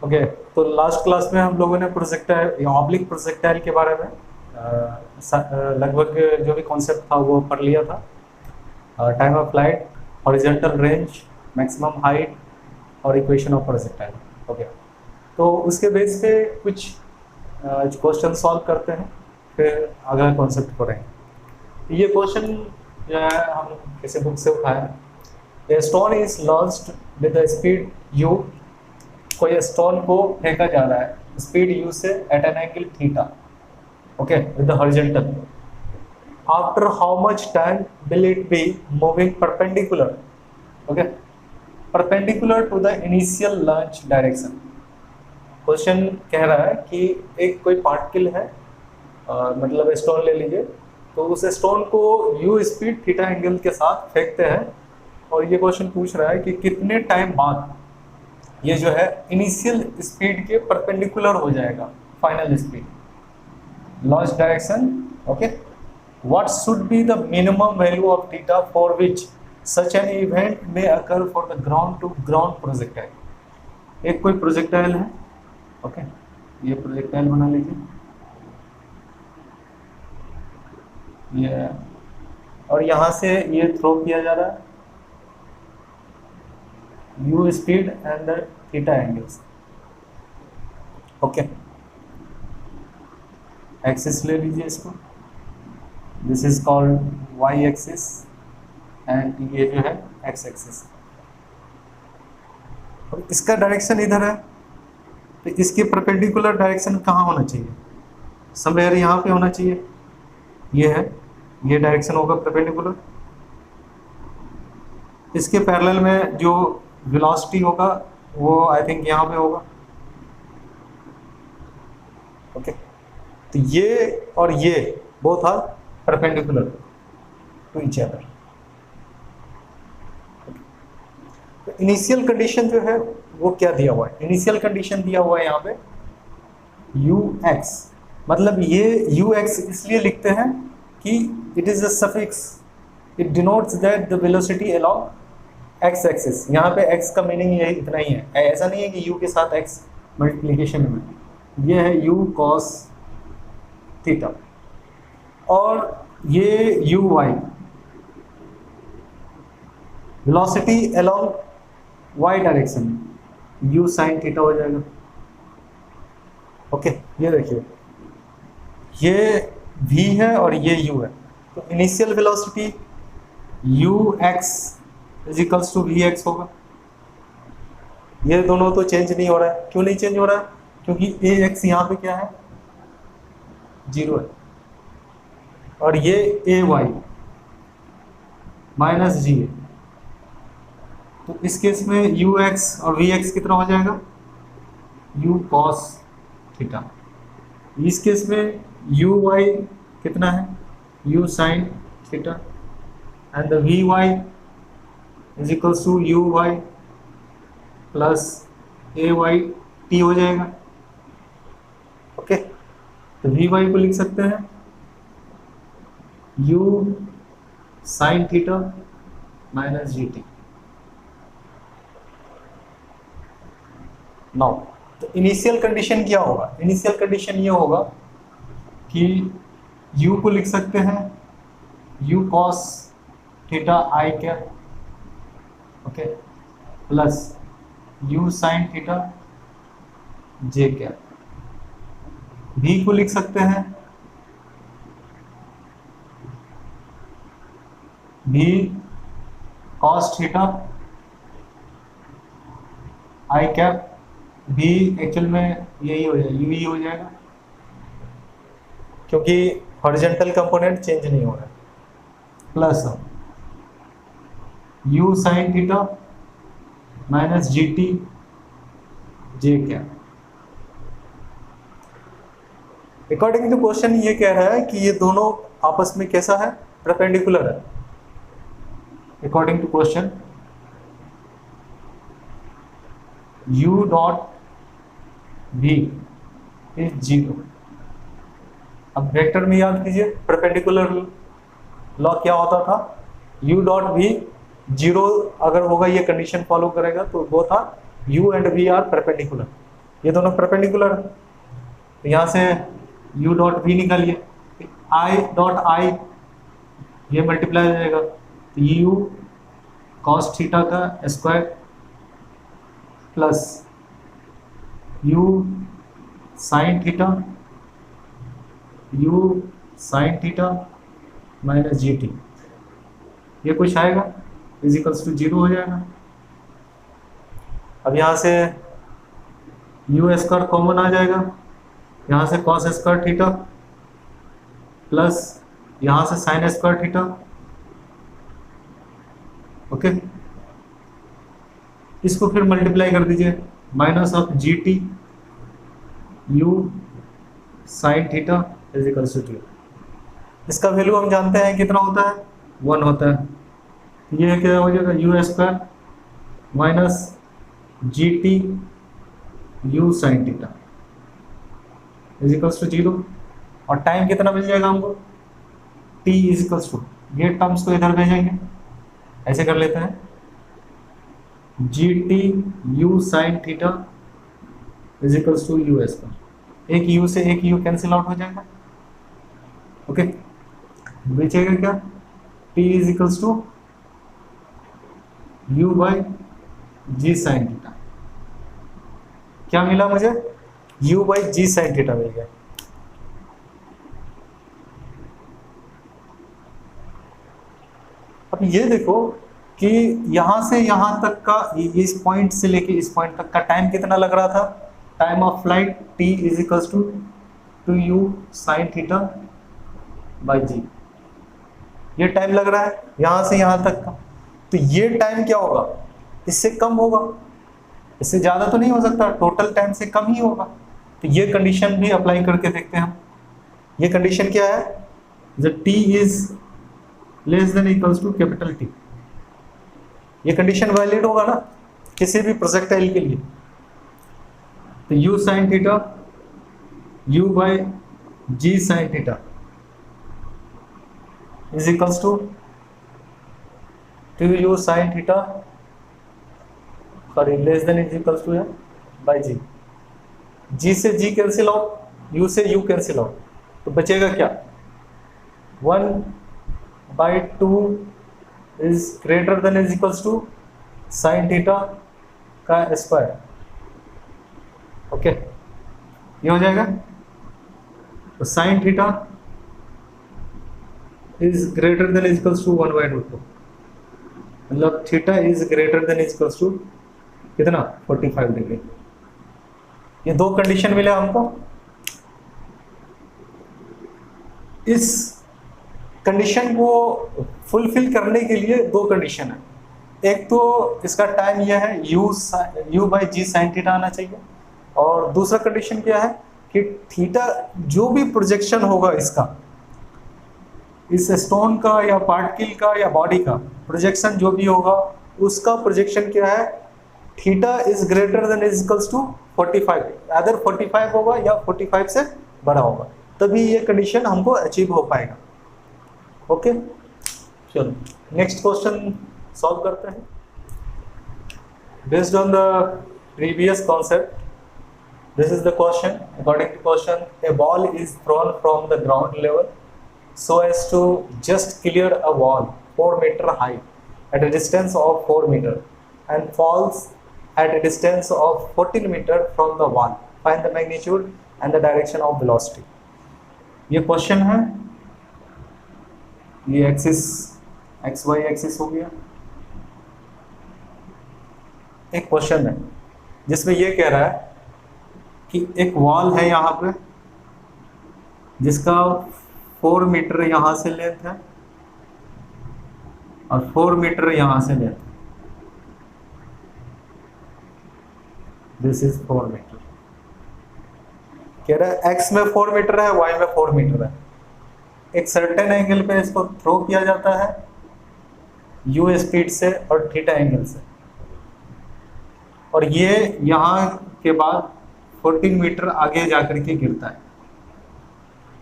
Okay, तो last class में हम लोगों ने प्रोजेक्टाइल या ऑब्लिक प्रोजेक्टाइल के बारे में लगभग जो भी कॉन्सेप्ट था वो पढ़ लिया था। Time of flight, horizontal range, maximum height और इक्वेशन ऑफ प्रोजेक्टाइल। ओके, तो उसके बेस पे कुछ क्वेश्चन सॉल्व करते हैं, फिर अगला कॉन्सेप्ट पढ़ेंगे। ये क्वेश्चन जो है हम किसी बुक से उठाए। A stone is launched with the speed u। कोई स्टोन को फेंका जा रहा है स्पीड u से at an angle theta, okay, with the horizontal. After how much time will it be moving perpendicular, okay, perpendicular to the initial launch direction. Question कह रहा है कि एक कोई पार्टिकल है, मतलब स्टोन ले लीजिए, तो उस स्टोन को u स्पीड थीटा एंगल के साथ फेंकते हैं, और ये क्वेश्चन पूछ रहा है कि कितने टाइम बाद ये जो है इनिशियल स्पीड के परपेंडिकुलर हो जाएगा final speed launch direction. Okay, what should be the minimum value of theta for which such an event may occur for the ground to ground projectile. एक कोई प्रोजेक्टाइल है, ओके, ये projectile बना लीजिए ये, और यहाँ से ये थ्रो किया जा रहा है u speed and the theta angles. Okay, axis ले लीजिए इसको, this is called y axis and ये जो है x एक्सिस, और इसका डायरेक्शन इधर है, तो इसके परपेंडिकुलर डायरेक्शन कहाँ होना चाहिए? समवेयर यहाँ पे होना चाहिए। ये है, ये डायरेक्शन होगा परपेंडिकुलर। इसके पैरेलल में जो वेलोसिटी होगा वो आई थिंक यहाँ पे होगा। ओके, तो ये और ये both are perpendicular to each other. तो इनिशियल कंडीशन जो है वो क्या दिया हुआ है? इनिशियल कंडीशन दिया हुआ है यहाँ पे ux, मतलब ये ux इसलिए लिखते हैं कि it is a suffix, it denotes that the velocity along x axis. यहाँ पे x का मीनिंग यही इतना ही है, ऐसा नहीं है कि u के साथ x मल्टीप्लिकेशन में। ये है u cos थीटा, और ये uy velocity along y direction, u sin theta हो जाएगा। ओके, ये देखिए ये v है और ये u है, तो initial velocity ux is equals to v x होगा। ये दोनों तो चेंज नहीं हो रहा है। क्यों नहीं चेंज हो रहा है? क्योंकि ए एक्स यहाँ पे क्या है, 0 है, और ये ए वाई माइनस जी है। तो इस केस में यू एक्स और वी एक्स कितना हो जाएगा, यू कॉस थीटा। इस केस में यू वाई कितना है, u sine theta, and the v y is equals to u y plus a y t हो जाएगा। ओके, तो वी वाई को लिख सकते हैं you sine theta minus g T. Now तो इनिशियल कंडीशन क्या होगा? इनिशियल कंडीशन ये होगा कि u को लिख सकते हैं u cos theta i cap, okay, plus u sine theta j cap. v को लिख सकते हैं v cos theta i cap. v actual में यही हो जाएगा, u ही हो जाएगा, क्योंकि हॉरिजॉन्टल कंपोनेंट चेंज नहीं हो रहा है, plus u sine theta minus g t j क्या। अकॉर्डिंग टू क्वेश्चन ये कह रहा है कि ये दोनों आपस में कैसा है, परपेंडिकुलर है। According to question u dot v is 0। अब वेक्टर में याद कीजिए परपेंडिकुलर लॉ क्या होता था, u डॉट v 0 अगर होगा, ये कंडीशन फॉलो करेगा तो वो था u and v are perpendicular. ये दोनों परपेंडिकुलर है, तो यहाँ से u डॉट v निकालिए, i डॉट i ये मल्टीप्लाई हो जाएगा, तो u cos थीटा का square plus u sine theta minus g t, ये कुछ आएगा इजिकल्स टू 0 हो जाएगा। अब यहाँ से u स्क्वायर कॉमन आ जाएगा, यहाँ से cos स्क्वायर थीटा प्लस यहाँ से साइन स्क्वायर थीटा, ओके। इसको फिर मल्टीप्लाई कर दीजिए, minus of g t u sine theta is equal to 0। इसका वैल्यू हम जानते हैं कितना होता है, 1 होता है। ये क्या हो जाएगा, u square minus g t u sine theta is equal to 0, और टाइम कितना मिल जाएगा हमको, t इज इक्वल टू, ये टर्म्स को इधर भेजेंगे, ऐसे कर लेते हैं, g t u sine theta is equal to u square, एक u से एक u कैंसिल आउट हो जाएगा, ओके। बचेगा क्या, t is equal to u by g sine theta, क्या मिला मुझे, u by g sine theta मिल गया। अब ये देखो कि यहाँ से यहाँ तक का, इस पॉइंट से लेके इस पॉइंट तक का टाइम कितना लग रहा था, time of flight t is equal to u sine theta by g, ये टाइम लग रहा है यहाँ से यहाँ तक का। तो ये टाइम क्या होगा, इससे कम होगा, इससे ज़्यादा तो नहीं हो सकता, टोटल टाइम से कम ही होगा। तो ये कंडीशन भी अप्लाई करके देखते हैं हम। ये कंडीशन क्या है, जब t is less than equals to capital T, ये कंडीशन वैलिड होगा ना किसी भी प्रोजेक्टाइल के लिए। तो u sine theta u by g sine theta is equals to u sine theta, sorry less than is equals to by g, g से g cancel out, u से u कैंसिल आउट, तो बचेगा क्या, 1/2 is greater than is equals to sine theta का square, okay. ये हो जाएगा, तो sine theta is greater than is equals to 1/2, मतलब theta is greater than is equals to कितना, 45 डिग्री। ये दो कंडीशन मिले हमको। इस कंडीशन को फुलफिल करने के लिए दो कंडीशन है, एक तो इसका टाइम यह है u by g sine theta आना चाहिए, और दूसरा कंडीशन क्या है कि थीटा जो भी प्रोजेक्शन होगा इसका, इस स्टोन का या पार्टिकल का या बॉडी का प्रोजेक्शन जो भी होगा, उसका प्रोजेक्शन क्या है, theta is greater than is equals to 45, other 45 होगा या 45 से बड़ा होगा, तभी ये कंडीशन हमको अचीव हो पाएगा, ओके। चलो नेक्स्ट क्वेश्चन सॉल्व करते हैं। Based on the previous concept, this is the question. According to question, a ball is thrown from the ground level so as to just clear a wall 4 meter high at a distance of 4 meter and falls at a distance of 14 meter from the wall. Find the magnitude and the direction of velocity. ये question है, ये axis XY axis हो गया। एक question है जिसमें ये कह रहा है कि एक वॉल है यहाँ पे जिसका 4 मीटर यहाँ से लेंथ है और 4 मीटर यहाँ से लेंथ है, दिस इज 4 मीटर। कह रहा है x में 4 मीटर है, y में 4 मीटर है, एक सर्टेन एंगल पे इसको थ्रो किया जाता है u स्पीड से और थीटा एंगल से, और ये यहाँ के बाद 14 मीटर आगे जाकर के गिरता है,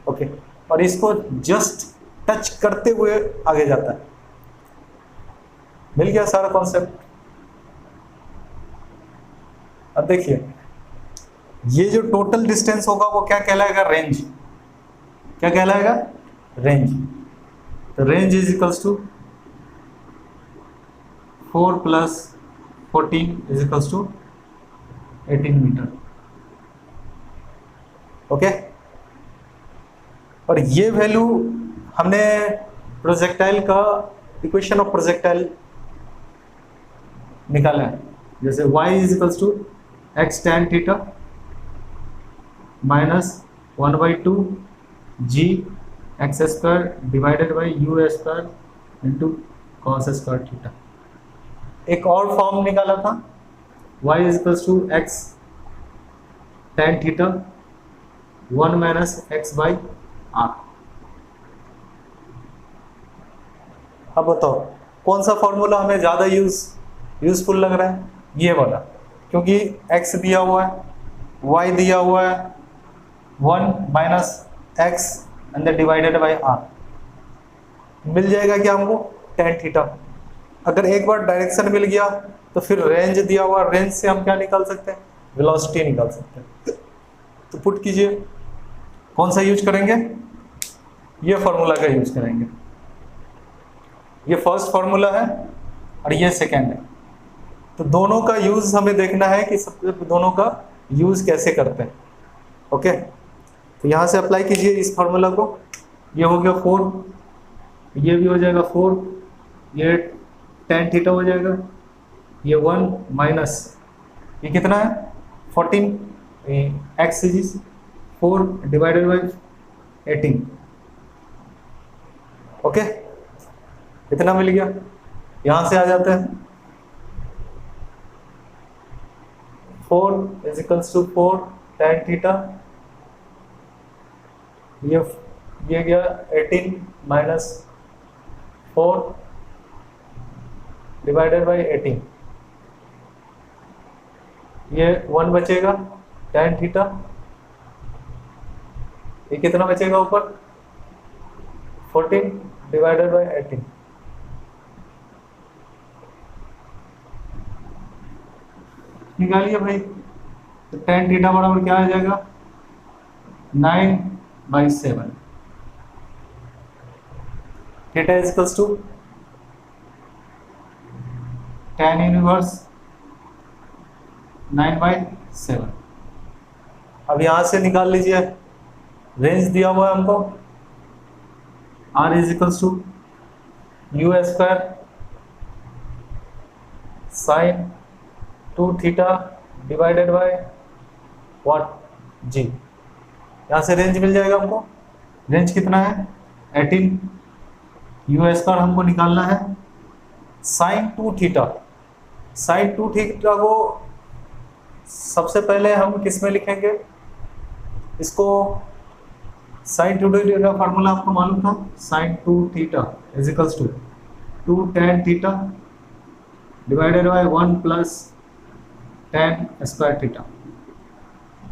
ओके, और इसको जस्ट टच करते हुए आगे जाता है। मिल गया सारा कॉन्सेप्ट। अब देखिए ये जो टोटल डिस्टेंस होगा वो क्या कहलाएगा? रेंज। क्या कहलाएगा? रेंज। तो range is equals to 4 plus 14 is equals to 18 metre. Okay. और ये वैल्यू हमने प्रोजेक्टाइल का इक्वेशन ऑफ प्रोजेक्टाइल निकाला है। जैसे y is equals to x tan theta minus 1/2 g x square divided by u square into cos square theta. एक और form निकाला था y is equals to x tan theta 1 minus x by r. अब बताओ कौन सा formula हमें ज़्यादा यूजफुल लग रहा है? ये वाला, क्योंकि x दिया हुआ है, y दिया हुआ है 1 minus x and divided by r. मिल जाएगा क्या हमको? tan theta. अगर एक बार डायरेक्शन मिल गया तो फिर रेंज दिया हुआ, रेंज से हम क्या निकाल सकते हैं? वेलोसिटी निकाल सकते हैं। तो पुट कीजिए, कौन सा यूज करेंगे? ये फॉर्मूला का यूज करेंगे। ये फर्स्ट फॉर्मूला है और ये सेकेंड है। तो दोनों का यूज हमें देखना है कि सब दोनों का यूज कैसे करते हैं। ओके, तो यहाँ से अप्लाई कीजिए इस फॉर्मूला को। ये हो गया 4, ये भी हो जाएगा 4, ये tan थीटा हो जाएगा, ये 1 माइनस ये कितना है 14 x is 4 divided by 18। Okay, इतना मिल गया। यहां से आ जाते हैं 4 is equals to 4 tan theta, ये गया 18 माइनस 4 डिवाइडेड बाई 18, ये 1 बचेगा tan थीटा, ये कितना बचेगा ऊपर 14 डिवाइडेड बाई 18। निकालिए भाई, तो tan थीटा बराबर क्या आ जाएगा 9/7। Theta is equals to tan inverse 9/7। अब यहां से निकाल लीजिए, रेंज दिया हुआ है हमको r is equals to u square sine 2 theta divided by what g। यहाँ से रेंज मिल जाएगा हमको। रेंज कितना है 18, यू स्क्वायर हमको निकालना है साइन 2 थीटा। साइन 2 थीटा को सबसे पहले हम किस में लिखेंगे? इसको साइन 2 थीटा का फार्मूला आपको मालूम था, sine 2 theta is equals to 2 tan theta divided by 1 plus tan square theta.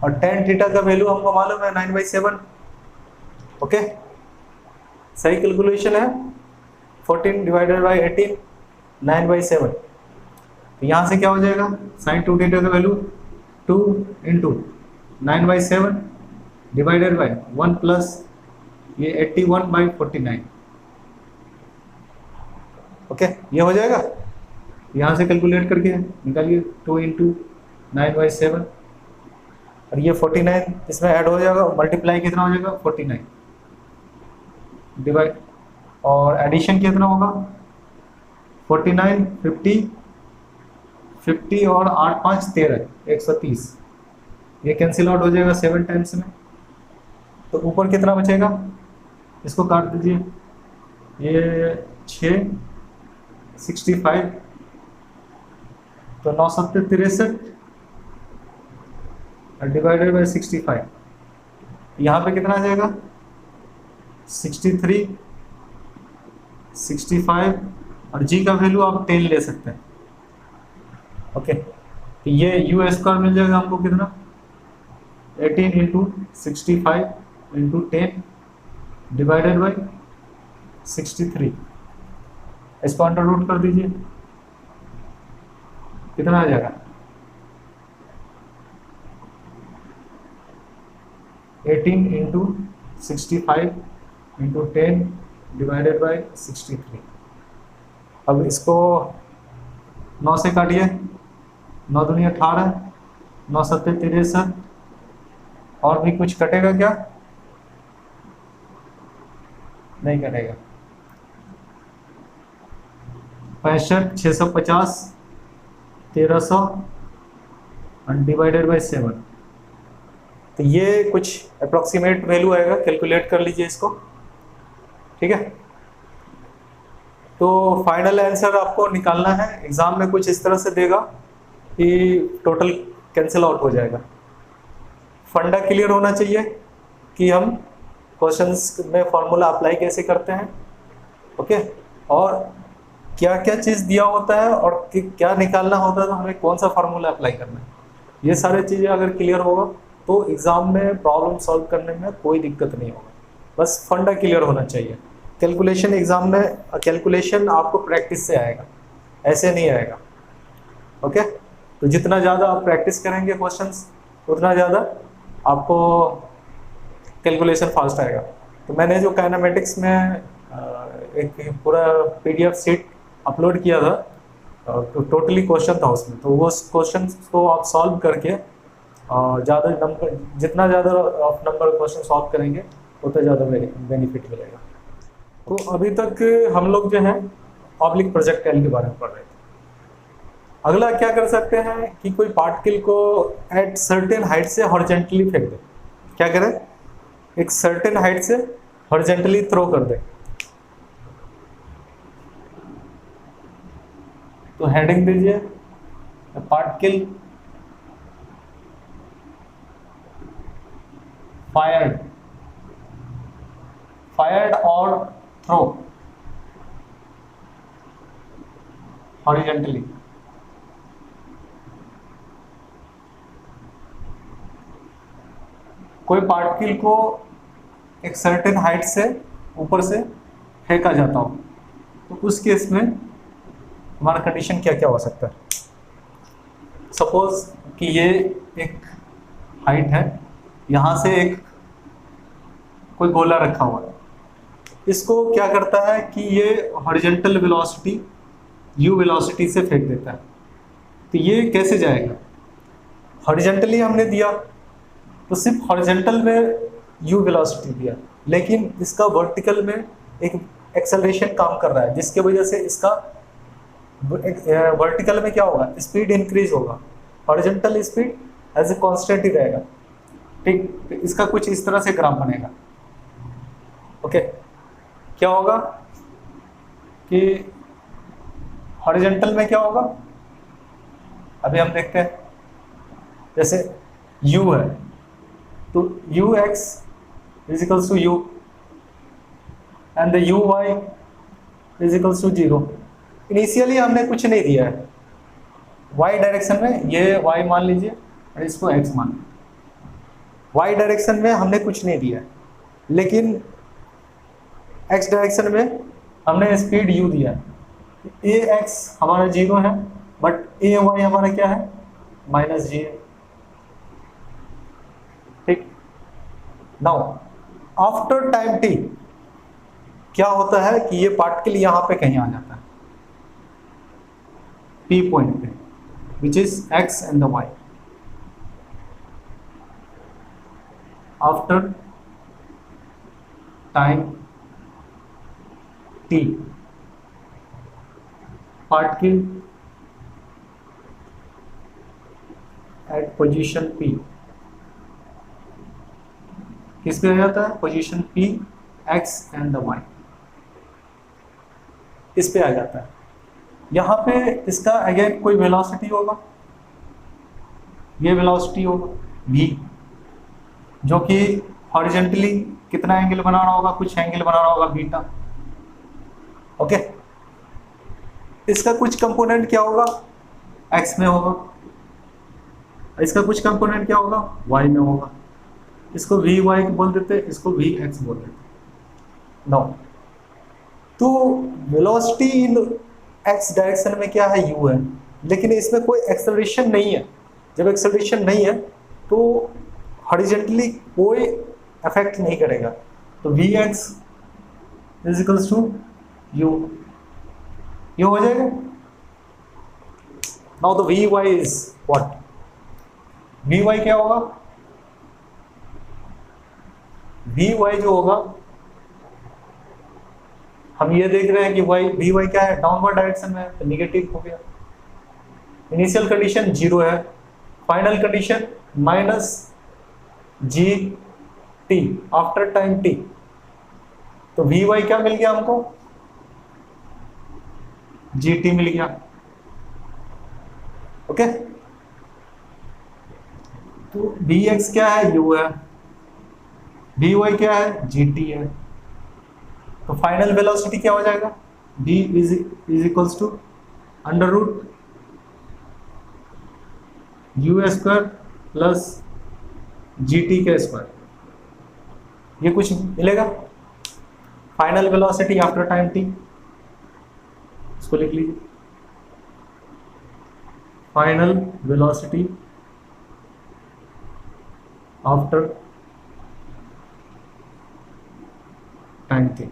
और tan थीटा का वैल्यू हमको मालूम है 9/7। ओके, सही कैलकुलेशन है। 14 डिवाइडेड बाय 18 9/7। तो यहाँ से क्या हो जाएगा साइन 2 थीटा का value 2 into 9/7 divided by 1 plus ये 81/49। ओके, ये हो जाएगा। यहाँ से कैलकुलेट करके निकालिए 2 इंटू 9/7 और ये 49 इसमें ऐड हो जाएगा, मल्टीप्लाई कितना हो जाएगा 49 डिवाइड और एडिशन कितना होगा 49 50 और 8 5 13 130। ये कैंसिल आउट हो जाएगा 7 टाइम्स में। तो ऊपर कितना बचेगा, इसको काट दीजिए, ये 6 65 तो 9 7 63 डिवाइडेड बाई 65। यहाँ पे कितना आ जाएगा 63 65 और जी का वैल्यू आप 10 ले सकते हैं। ओके, तो ये यू स्क्वायर मिल जाएगा हमको कितना 18 इंटू 65 इंटू 10 डिवाइडेड बाई 63। इसको अंडर रूट कर दीजिए, कितना आ जाएगा 18 इंटू 65 इंटू 10 डिवाइडेड बाई 63। अब इसको 9 से काटिए, 9 दूनी 18, 9 सत्ते 63, और भी कुछ कटेगा क्या? नहीं कटेगा। 65, 650, 1300 डिवाइडेड बाई 7। तो ये कुछ अप्रोक्सीमेट वैल्यू आएगा, कैलकुलेट कर लीजिए इसको, ठीक है। तो फाइनल आंसर आपको निकालना है। एग्जाम में कुछ इस तरह से देगा कि टोटल कैंसिल आउट हो जाएगा। फंडा क्लियर होना चाहिए कि हम क्वेश्चंस में फॉर्मूला अप्लाई कैसे करते हैं, ओके, और क्या क्या चीज़ दिया होता है और क्या निकालना होता है, तो हमें कौन सा फार्मूला अप्लाई करना है। ये सारी चीज़ें अगर क्लियर होगा तो एग्ज़ाम में प्रॉब्लम सॉल्व करने में कोई दिक्कत नहीं होगा। बस फंडा क्लियर होना चाहिए। कैलकुलेशन एग्ज़ाम में कैलकुलेशन आपको प्रैक्टिस से आएगा, ऐसे नहीं आएगा, ओके। तो जितना ज़्यादा आप प्रैक्टिस करेंगे क्वेश्चंस, उतना ज़्यादा आपको कैलकुलेशन फास्ट आएगा। तो मैंने जो काइनेमेटिक्स में एक पूरा PDF शीट अपलोड किया था, तो टोटली क्वेश्चन था उसमें, तो वो क्वेश्चन को आप सॉल्व करके ज़्यादा नंबर, जितना ज़्यादा आप नंबर क्वेश्चन सॉल्व करेंगे उतना ज़्यादा बेनिफिट मिलेगा। तो अभी तक हम लोग जो है ऑब्लिक प्रोजेक्टाइल के बारे में पढ़ रहे थे। अगला क्या कर सकते हैं कि कोई पार्टिकल को एट सर्टेन हाइट से हॉरिजॉन्टली फेंक दे। क्या करें? एक सर्टेन हाइट से हॉरिजॉन्टली थ्रो कर दे। तो हेडिंग दीजिए पार्टिकल फायर्ड और थ्रो हॉरिजॉन्टली। कोई पार्टिकल को एक सर्टेन हाइट से ऊपर से फेंका जाता हो, तो उस केस में हमारा कंडीशन क्या क्या हो सकता है। सपोज कि ये एक हाइट है, यहाँ से एक कोई गोला रखा हुआ है, इसको क्या करता है कि ये हॉरिजॉन्टल वेलोसिटी u वेलोसिटी से फेंक देता है। तो ये कैसे जाएगा? हॉरिजॉन्टली हमने दिया तो सिर्फ हॉरिजॉन्टल में u वेलोसिटी दिया, लेकिन इसका वर्टिकल में एक एक्सेलरेशन काम कर रहा है, जिसके वजह से इसका वर्टिकल में क्या होगा, स्पीड इंक्रीज होगा। Horizontal speed as a constant ही रहेगा, ठीक। तो इसका कुछ इस तरह से ग्राफ बनेगा, ओके। क्या होगा कि हॉरिजॉन्टल में क्या होगा, अभी हम देखते हैं। जैसे u है तो ux is equals to u and the uy is equals to 0। Initially हमने कुछ नहीं दिया है y डायरेक्शन में, ये y मान लीजिए और इसको x मान लीजिए। y डायरेक्शन में हमने कुछ नहीं दिया है, लेकिन x डायरेक्शन में हमने स्पीड u दिया है। ax हमारा 0 है, बट ay हमारा क्या है, -g है, ठीक। नाउ आफ्टर टाइम t क्या होता है कि ये पार्टिकल यहाँ पे कहीं आ जाता है P पॉइंट पे, which is x and the y। After time t particle at position P किस पे आ जाता है, position P, x and the y, इस पे आ जाता है। यहाँ पे इसका अगेन कोई वेलोसिटी होगा, ये वेलोसिटी होगा v, जो कि हॉरिजॉन्टली कितना एंगल बना रहा होगा, कुछ एंगल बना रहा होगा बीटा, ओके। इसका कुछ कंपोनेंट क्या होगा, x में होगा, इसका कुछ कंपोनेंट क्या होगा, y में होगा। इसको vy बोल देते, इसको vx बोल देते। नो, तो वेलोसिटी इन x डायरेक्शन में क्या है, u है, लेकिन इसमें कोई एक्सेलरेशन नहीं है। जब एक्सेलरेशन नहीं है तो हॉरिजॉन्टली कोई अफेक्ट नहीं करेगा। तो v x is equals to u, ये हो जाएगा। Now the v y is what, v y क्या होगा, वी वाई जो होगा, हम ये देख रहे हैं कि वाई वी वाई क्या है, डाउनवर्ड डायरेक्शन में है, तो निगेटिव हो गया। इनिशियल कंडीशन 0 है, final condition minus g T after time T, तो वी वाई क्या मिल गया हमको, जी टी मिल गया। ओके, तो वी एक्स क्या है, यू है, वी वाई क्या है, जी टी है। तो फाइनल वेलोसिटी क्या हो जाएगा, v is equals to under root u square plus g t के स्क्वायर, ये कुछ मिलेगा। Final velocity after time t, इसको लिख लीजिए, final velocity after time t।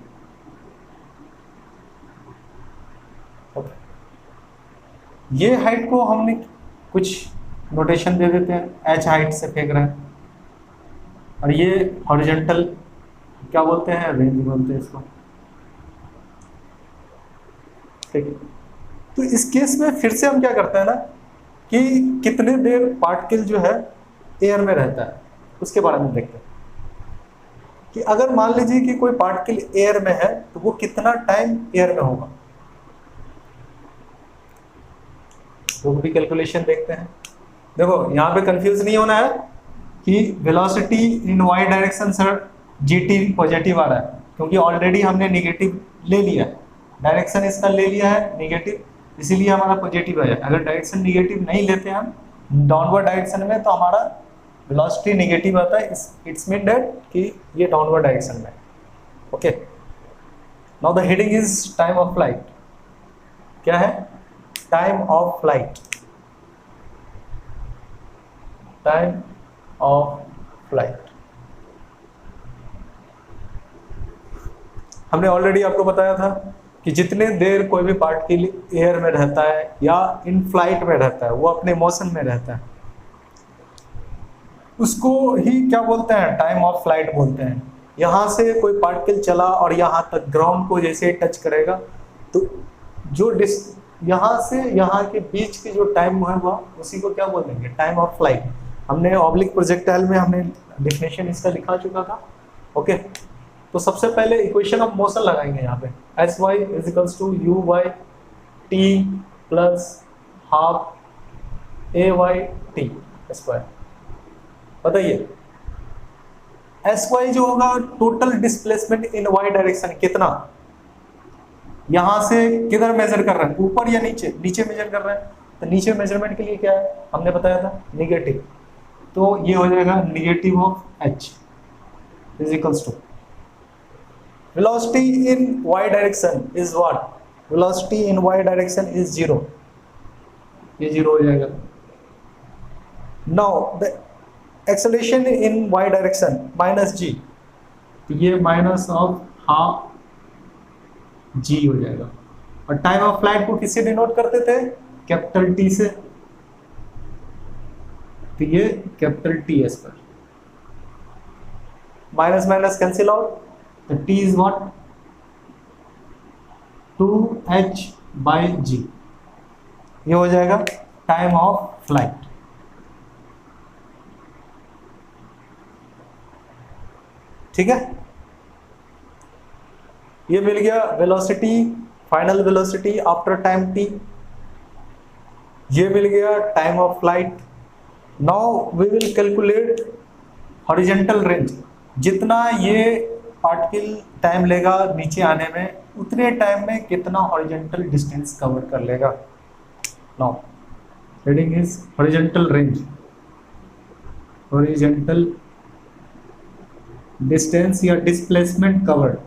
ये हाइट को हमने कुछ नोटेशन दे देते हैं, h हाइट से फेंक रहे हैं, और ये हॉरिजॉन्टल क्या बोलते हैं, रेंज बोलते हैं इसको। ठीक है, तो इस केस में फिर से हम क्या करते हैं ना कि कितने देर पार्टिकल जो है एयर में रहता है, उसके बारे में देखते हैं कि अगर मान लीजिए कि कोई पार्टिकल एयर में है तो वो कितना टाइम एयर में होगा, वो भी कैलकुलेशन देखते हैं। देखो यहाँ पे कंफ्यूज नहीं होना है कि velocity in y direction sir g t positive आ रहा है, क्योंकि ऑलरेडी हमने नेगेटिव ले लिया है, डायरेक्शन इसका ले लिया है नेगेटिव, इसीलिए हमारा पॉजिटिव आया। अगर डायरेक्शन नेगेटिव नहीं लेते हम डाउनवर्ड डायरेक्शन में, तो हमारा वेलोसिटी नेगेटिव आता है, इट्स मीन दैट कि ये डाउनवर्ड डायरेक्शन में। Okay, now the heading is time of flight. क्या है, time of flight, time of flight. हमने ऑलरेडी आपको बताया था कि जितने देर कोई भी पार्टिकल एयर में रहता है या इन फ्लाइट में रहता है, वो अपने मोशन में रहता है, उसको ही क्या बोलते हैं, टाइम ऑफ फ्लाइट बोलते हैं। यहां से कोई पार्टिकल चला और यहां तक ग्राउंड को जैसे टच करेगा, तो जो यहाँ से यहाँ के बीच की जो टाइम हुआ उसी को क्या बोलेंगे, टाइम ऑफ फ्लाइट। हमने ऑब्लिक प्रोजेक्टाइल में हमने डेफिनेशन इसका लिखा चुका था। ओके, तो सबसे पहले इक्वेशन ऑफ मोशन लगाएंगे यहाँ पे, s y is equals to u y t plus half a y t square. बताइए एस वाई जो होगा total displacement in y direction कितना, यहां से किधर मेजर कर रहे हैं, ऊपर या नीचे, नीचे मेजर कर रहे हैं, तो नीचे मेजरमेंट के लिए क्या है, हमने बताया था निगेटिव, तो ये हो जाएगा negative of h is equals to velocity in y direction is what, velocity in y direction is 0, ये 0 हो जाएगा। Now the acceleration in y direction minus g, तो ये माइनस ऑफ हाफ जी हो जाएगा। और टाइम ऑफ फ्लाइट को किससे डिनोट करते थे, कैपिटल टी से, तो ये कैपिटल टी एस पर, माइनस माइनस कैंसिल आउट, तो t is what 2h by g, ये हो जाएगा टाइम ऑफ फ्लाइट। ठीक है, ये मिल गया velocity, final velocity after time t, ये मिल गया time of flight. Now we will calculate horizontal range, जितना ये पार्टिकल टाइम लेगा नीचे आने में, उतने टाइम में कितना हॉरिजॉन्टल डिस्टेंस कवर कर लेगा। Now heading is horizontal range, horizontal distance या डिस्प्लेसमेंट कवर्ड।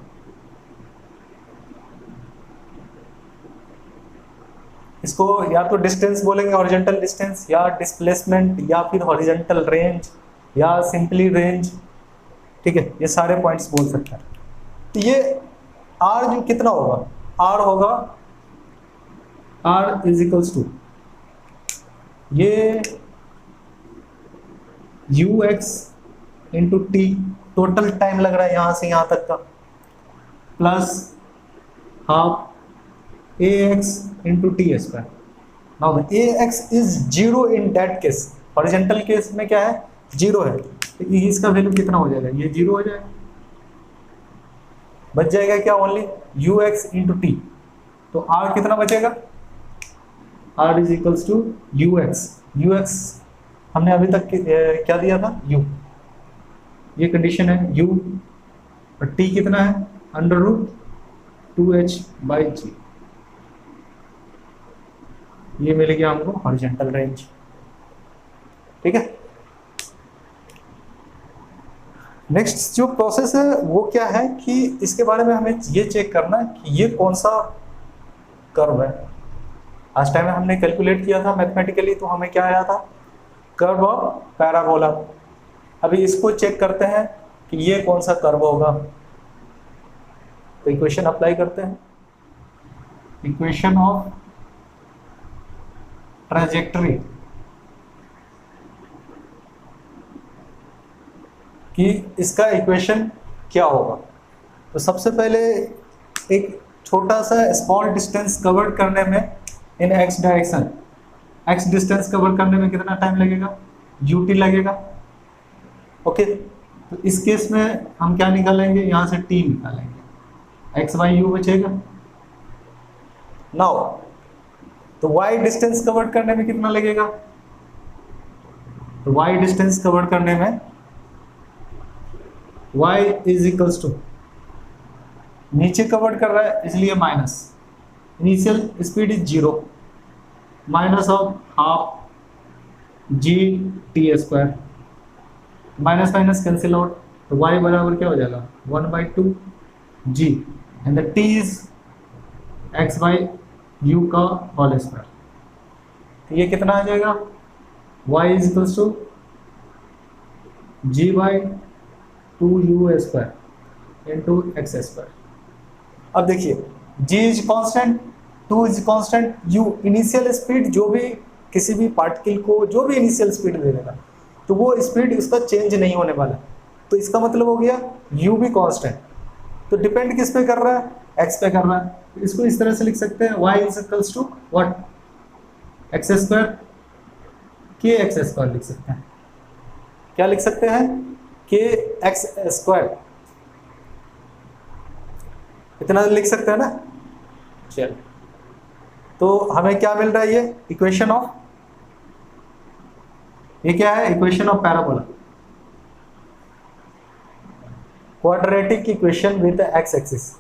इसको या तो डिस्टेंस बोलेंगे हॉरिजॉन्टल डिस्टेंस, या डिस्प्लेसमेंट, या फिर हॉरिजॉन्टल रेंज, या सिंपली रेंज, ठीक है, ये सारे पॉइंट्स बोल सकते हैं। तो ये r जो कितना होगा, r होगा r इज इक्वल्स टू ये ux into T, total time लग रहा है यहां से यहां तक का, plus half A x into T square. Now A x is zero in that case, horizontal case में क्या है, जीरो है, तो इसका वैल्यू कितना हो जाएगा, ये जीरो हो जाएगा, बच जाएगा क्या, only u x into t. तो आर कितना बचेगा, r is equals to u x हमने अभी तक क्या दिया था, u, ये कंडीशन है u, और t कितना है, under root 2h by g, ये मिल गया हमको हॉरिजॉन्टल रेंज। ठीक है, नेक्स्ट जो प्रोसेस है वो क्या है कि इसके बारे में हमें ये चेक करना है कि ये कौन सा कर्व है। आज टाइम में हमने कैलकुलेट किया था मैथमेटिकली, तो हमें क्या आया था, कर्व ऑफ पैराबोला। अभी इसको चेक करते हैं कि ये कौन सा कर्व होगा। तो इक्वेशन अप्लाई करते हैं, इक्वेशन ऑफ ट्रांजैक्टरी, कि इसका इक्वेशन क्या होगा। तो सबसे पहले एक छोटा सा स्मॉल डिस्टेंस कवर करने में in x direction, x distance cover करने में कितना टाइम लगेगा, ut लगेगा। ओके, तो इस केस में हम क्या निकालेंगे, यहाँ से t निकालेंगे, एक्स बाई यू बचेगा। नाउ तो y डिस्टेंस कवर करने में कितना लगेगा, तो y डिस्टेंस कवर करने में y इज इक्वल्स टू, नीचे कवर कर रहा है इसलिए minus, initial speed is zero, minus of half g t square, minus minus cancel out, तो y बराबर क्या हो जाएगा, 1/2 g, and the t is x by u का होल स्क्वायर। तो ये कितना आ जाएगा, y is equals to g by 2u square into x square. अब देखिए g is constant, 2 is constant, u initial speed, जो भी किसी भी पार्टिकल को जो भी इनिशियल स्पीड दे देगा तो वो स्पीड उसका चेंज नहीं होने वाला। तो इसका मतलब हो गया u भी कांस्टेंट, तो डिपेंड किस पे कर रहा है, x पे कर रहा है। तो इसको इस तरह से लिख सकते हैं, y is equals to what, x square के एक्स स्क्वायर लिख सकते हैं। क्या लिख सकते हैं, के एक्स स्क्वायर, इतना लिख सकते हैं ना। चल, तो हमें क्या मिल रहा है, ये इक्वेशन ऑफ, ये क्या है, equation of parabola, quadratic equation with x axis,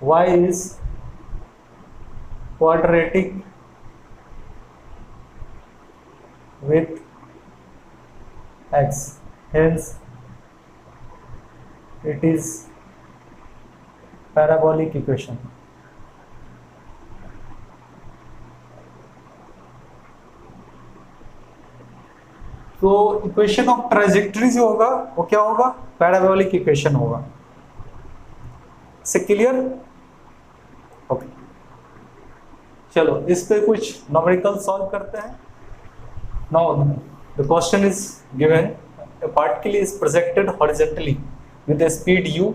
y is quadratic with x, hence it is parabolic equation। तो इक्वेशन ऑफ ट्रांजैक्टरी जो होगा वो क्या होगा, पैराबोलिक इक्वेशन होगा। से क्लियर, ओके। चलो इस पे कुछ न्यूमेरिकल सॉल्व करते हैं। Now the question is given, a particle is projected horizontally with a speed u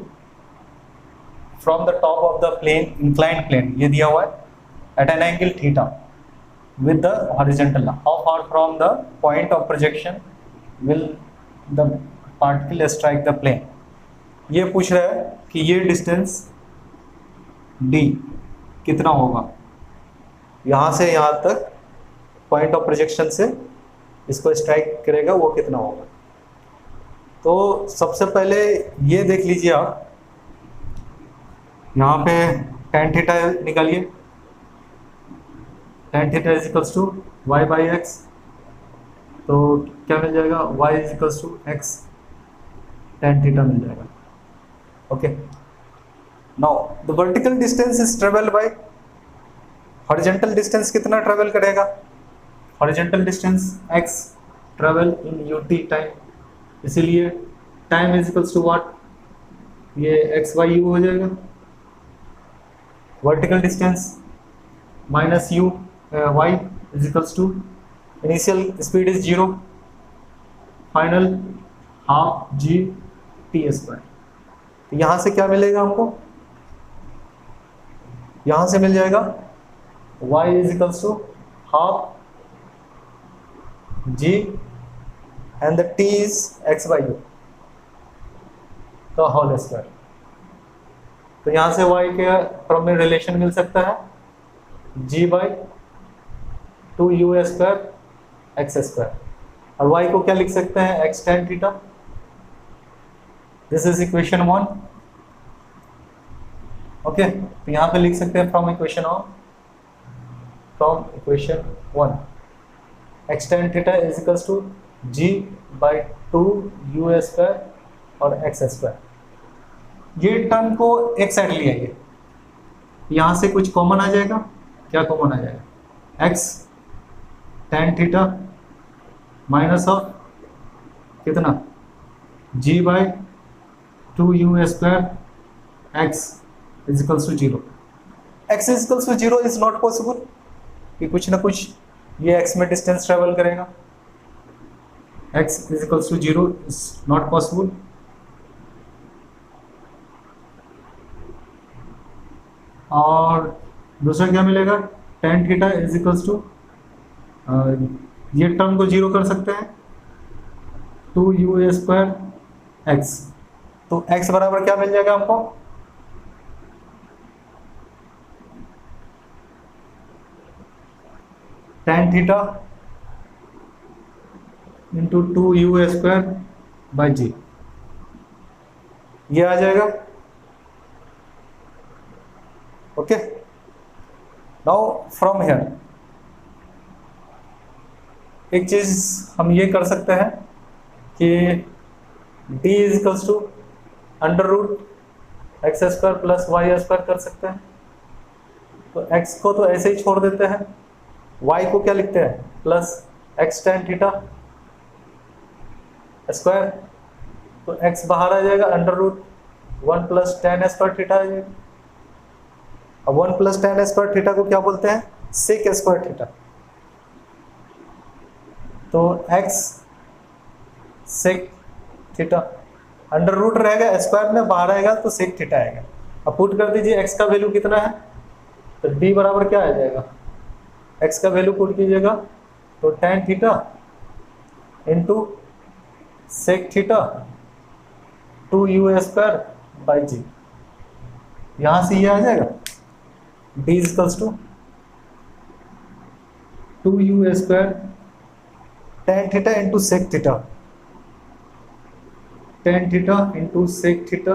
from the top of the plane, inclined plane, ये दिया हुआ है, at an angle theta with the horizontal, how far from the point of projection will the particle strike the plane। ये पूछ रहा है कि ये डिस्टेंस d कितना होगा, यहाँ से यहाँ तक पॉइंट ऑफ प्रोजेक्शन से इसको स्ट्राइक करेगा, वो कितना होगा। तो सबसे पहले ये देख लीजिए आप, यहाँ पे tan थीटा निकालिए, tan theta is equals to y by x, तो क्या मिल जाएगा, y is equals to x tan theta मिल जाएगा। Okay, now the vertical distance is travel by, horizontal distance कितना ट्रेवल करेगा, horizontal distance x travel in ut time, इसीलिए time is equals to what, ये एक्स वाई यू हो जाएगा, vertical distance minus u y is equals to initial speed is 0, final half g t square. तो यहां से क्या मिलेगा हमको, यहां से मिल जाएगा y is equals to half g and the t is x by u का होल स्क्वायर। तो यहां से y के टर्म में रिलेशन मिल सकता है g by 2u square x square, और y को क्या लिख सकते हैं x tan theta. This is equation 1। Okay, तो यहां पे लिख सकते हैं from equation 1 x tan theta is equals to g by 2u square और एक्स स्क्वायर। ये टर्म को एक साइड ले आइए, यहां से कुछ कॉमन आ जाएगा, क्या कॉमन आ जाएगा, x tan theta minus of कितना g by 2u square x is equals to 0। X is equals to 0 is not possible, कि कुछ ना कुछ ये x में डिस्टेंस ट्रेवल करेगा, x is equals to 0 is not possible. और दूसरा क्या मिलेगा, tan theta is equals to, ये टर्म को 0 कर सकते हैं 2u स्क्वायर एक्स। तो x बराबर क्या मिल जाएगा हमको, tan theta into 2u square by g, ये आ जाएगा। ओके, नाउ फ्रॉम हियर एक चीज हम ये कर सकते हैं कि d is equals to under root x square plus y square कर सकते हैं। तो x को तो ऐसे ही छोड़ देते हैं, y को क्या लिखते हैं plus x tan theta square, तो x बाहर आ जाएगा, under root 1 plus tan square theta आ जाएगा। अब 1 प्लस tan स्क्वायर थीटा को क्या बोलते हैं, सेक स्क्वायर थीटा। तो x sec theta under root रहेगा, स्क्वायर में बाहर आएगा तो सेक थीटा आएगा। अब पुट कर दीजिए x का वैल्यू कितना है, तो d बराबर क्या आ जाएगा, x का वैल्यू पुट कीजिएगा तो tan theta into sec theta 2u square by g, यहां से ये आ जाएगा d is equals to 2u square tan theta into sec theta, tan theta into sec theta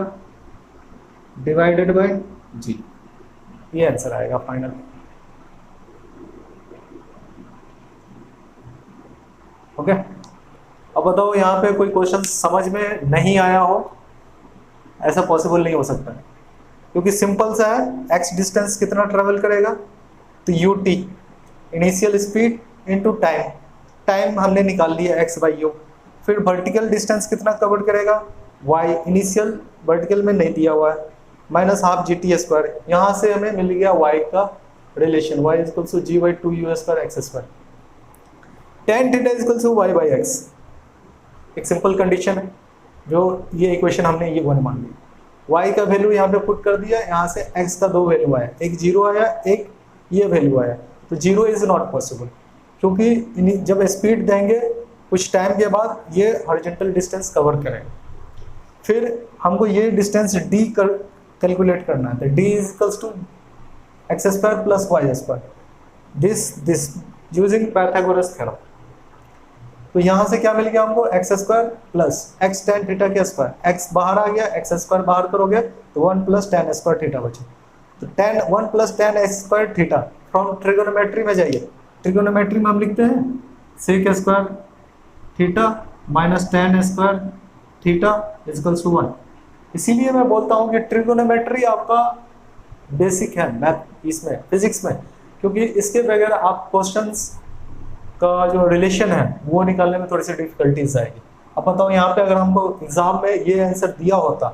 divided by g, ये answer आएगा final. Okay, अब बताओ यहाँ पे कोई क्वेश्चन समझ में नहीं आया हो, ऐसा पॉसिबल नहीं हो सकता है, क्योंकि सिंपल सा है, x डिस्टेंस कितना ट्रेवल करेगा, तो ut initial speed into time, time हमने निकाल लिया x बाई यू। फिर वर्टिकल डिस्टेंस कितना कवर करेगा, y इनिशियल वर्टिकल में नहीं दिया हुआ है, minus half g t square, यहाँ से हमें मिल गया y का relation, y is to g by 2u square x square, tan theta is to y by x। एक सिंपल कंडीशन है, जो ये इक्वेशन हमने ये वन मान ली, y का वैल्यू यहाँ पे पुट कर दिया, यहाँ से x का दो वैल्यू आया, एक 0 आया, एक ये वैल्यू आया, तो 0 इज नॉट पॉसिबल, क्योंकि जब स्पीड देंगे कुछ टाइम के बाद ये हॉरिजॉन्टल डिस्टेंस कवर करेगा। फिर हमको ये डिस्टेंस d कैलकुलेट करना है, तो d is equals to x square plus y square, this using Pythagoras theorem. तो यहाँ से क्या मिल गया हमको, x square plus x tan theta के स्क्वायर, एक्स बाहर आ गया, एक्स स्क्वायर बाहर करोगे तो 1 प्लस tan स्क्वायर थीटा बचे, तो 1 plus tan square theta from trigonometry में जाइए, ट्रिगोनोमेट्री में हम लिखते हैं sec square theta minus tan square theta equals to 1। इसीलिए मैं बोलता हूँ कि ट्रिगोनोमेट्री आपका बेसिक है मैथ इसमें, फिजिक्स में, क्योंकि इसके बगैर आप क्वेश्चंस का जो रिलेशन है वो निकालने में थोड़ी सी डिफिकल्टीज आएगी। अब बताओ यहाँ पे अगर हमको एग्जाम में ये आंसर दिया होता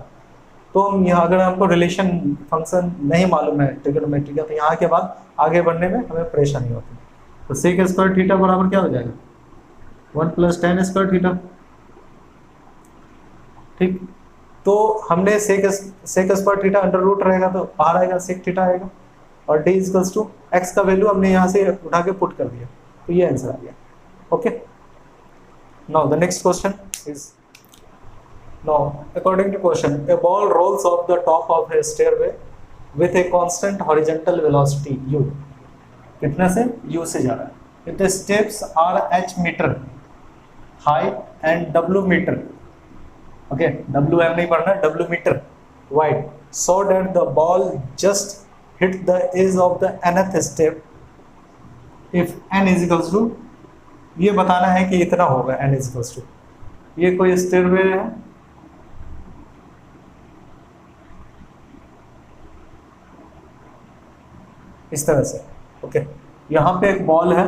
तो हम यहाँ, अगर हमको रिलेशन फंक्शन नहीं मालूम है ट्रिग्नोमेट्री का, तो यहाँ के बाद आगे बढ़ने में हमें परेशानी होती है। तो सेक स्क्वायर थीटा बराबर क्या हो जाएगा, 1 + tan स्क्वायर थीटा। ठीक, तो हमने sec square theta under root रहेगा तो बाहर आएगा सेक थीटा आएगा, और d = x का वैल्यू हमने यहाँ से उठा के पुट कर दिया, तो ये आंसर आ गया। Okay, now the next question is, now according to question, a ball rolls off the top of a stairway with a constant horizontal velocity u, कितने से, u से जा रहा है, if the steps are h meter high and w meter, okay, w नहीं पढ़ना, w meter wide, so that the ball just hit the edge of the nth step if n = ये बताना है कि इतना होगा, n = ये कोई स्टेयरवे है, इस तरह से। ओके, यहाँ पे एक बॉल है,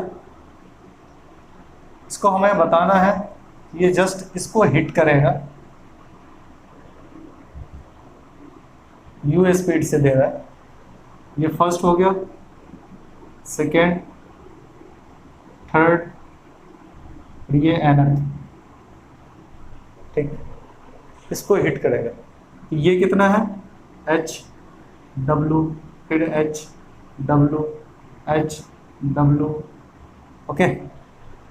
इसको हमें बताना है ये जस्ट इसको हिट करेगा, u स्पीड से दे रहा है, ये फर्स्ट हो गया, सेकेंड, थर्ड, ये nth, ठीक, इसको हिट करेगा, ये कितना है, h w, फिर h w, h w, okay,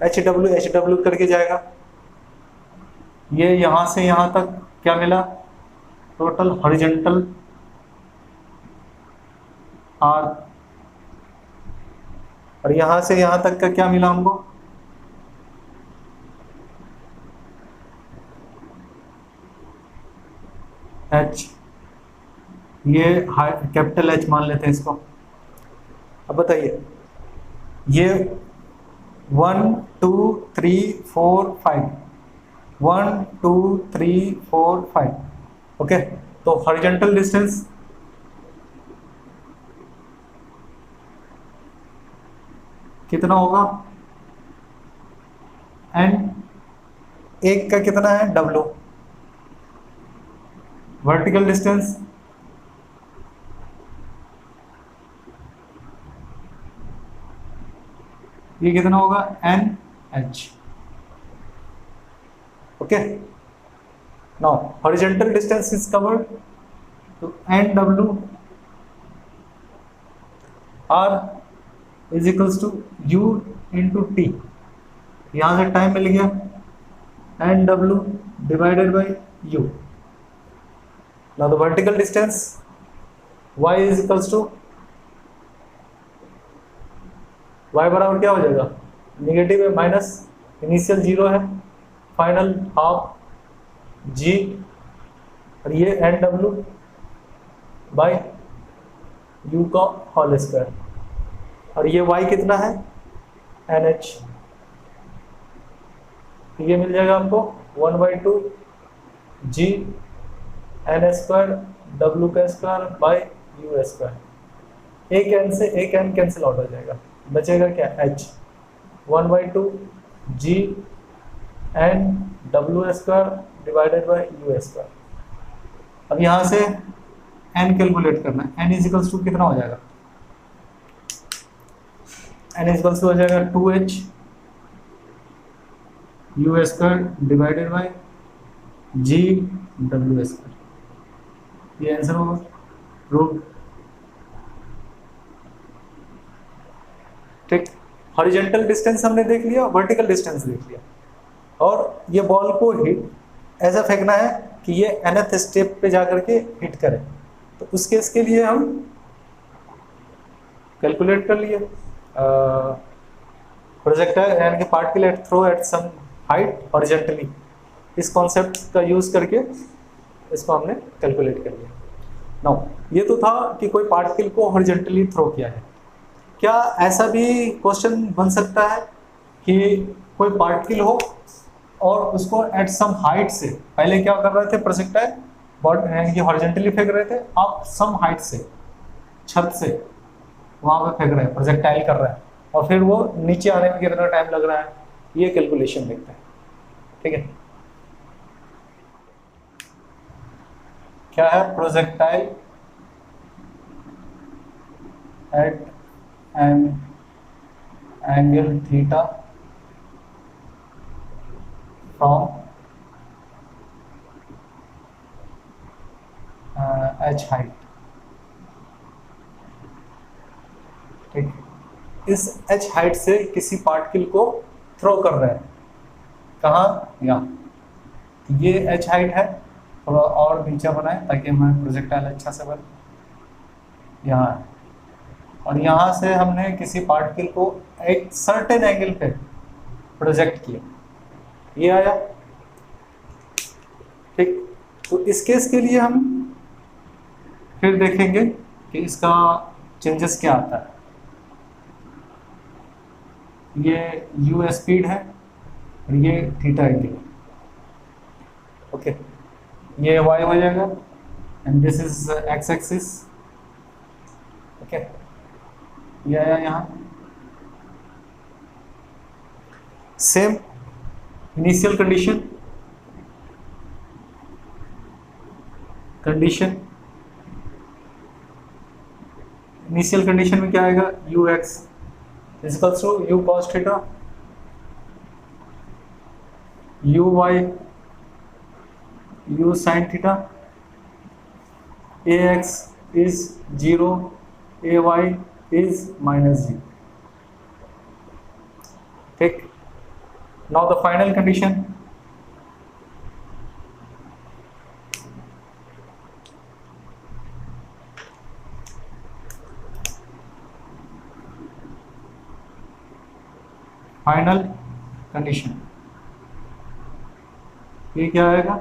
h w करके जाएगा, ये यहाँ से यहाँ तक क्या मिला, टोटल हॉरिजॉन्टल r, और यहाँ से यहाँ तक का क्या मिला हमको, h, ये कैपिटल H मान लेते हैं इसको। अब बताइए, ये 1 2 3 4 5, 1 2 3 4 5, ओके, तो हॉरिजॉन्टल डिस्टेंस कितना होगा, एंड एक का कितना है, W, वर्टिकल डिस्टेंस ये कितना होगा, NH, okay, now horizontal distance is covered, तो NW R = U × T, यहाँ से टाइम मिल गया, NW / U। Now the vertical distance Y = y बराबर क्या हो जाएगा, नेगेटिव है, माइनस, इनिशियल 0 है, फाइनल हाफ g, और ये NW / U का होल स्क्वायर, और ये y कितना है, NH, ये मिल जाएगा आपको 1/2 g n² w² / u², एक n से एक n कैंसिल आउट हो जाएगा, बचेगा क्या, h, 1/2 g n w² / u²। अब यहाँ से n कैलकुलेट करना है, n = कितना हो जाएगा, n = हो जाएगा 2h u² / g w², ये आंसर होगा, रूट। ठीक, हॉरिजॉन्टल डिस्टेंस हमने देख लिया, वर्टिकल डिस्टेंस देख लिया, और ये बॉल को हिट ऐसा फेंकना है कि ये nth स्टेप पे जाकर के हिट करे, तो उस केस के लिए हम कैलकुलेट कर लिए, प्रोजेक्टाइल यानी कि particle throw at some height horizontally, इस कॉन्सेप्ट का यूज करके इसको हमने कैलकुलेट कर लिया। नाउ ये तो था कि कोई पार्टिकल को हॉरिजॉन्टली थ्रो किया है, क्या ऐसा भी क्वेश्चन बन सकता है कि कोई पार्टिकल हो और उसको एट सम हाइट से, पहले क्या कर रहे थे, प्रोजेक्टाइल यानी कि हॉरिजॉन्टली फेंक रहे थे, आप सम हाइट से, छत से वहाँ पे फेंक रहे हैं, प्रोजेक्टाइल कर रहे हैं, और फिर वो नीचे आने में कितना टाइम लग रहा है, ये कैलकुलेशन देखते हैं। ठीक है, क्या है, projectile eight an angle theta from H height. ठीक, इस एच हाइट से किसी पार्टिकल को थ्रो कर रहे हैं, कहाँ, यहाँ। ये एच हाइट है, थोड़ा और नीचे बनाए ताकि हमें प्रोजेक्टाइल अच्छा से बने, यहाँ है। और यहाँ से हमने किसी पार्टिकल को एक सर्टेन एंगल पे प्रोजेक्ट किया, ये आया। ठीक, तो इस केस के लिए हम फिर देखेंगे कि इसका चेंजेस क्या आता है। ये u स्पीड है और ये थीटा एंगल, ओके। ये y हो जाएगा and this is x axis, okay. ये आया यहाँ। सेम इनिशियल कंडीशन में क्या आएगा, ux equals to u cos theta, uy u sin theta, ax is 0, ay is -0। ठीक, now the final condition, final condition ये क्या आएगा,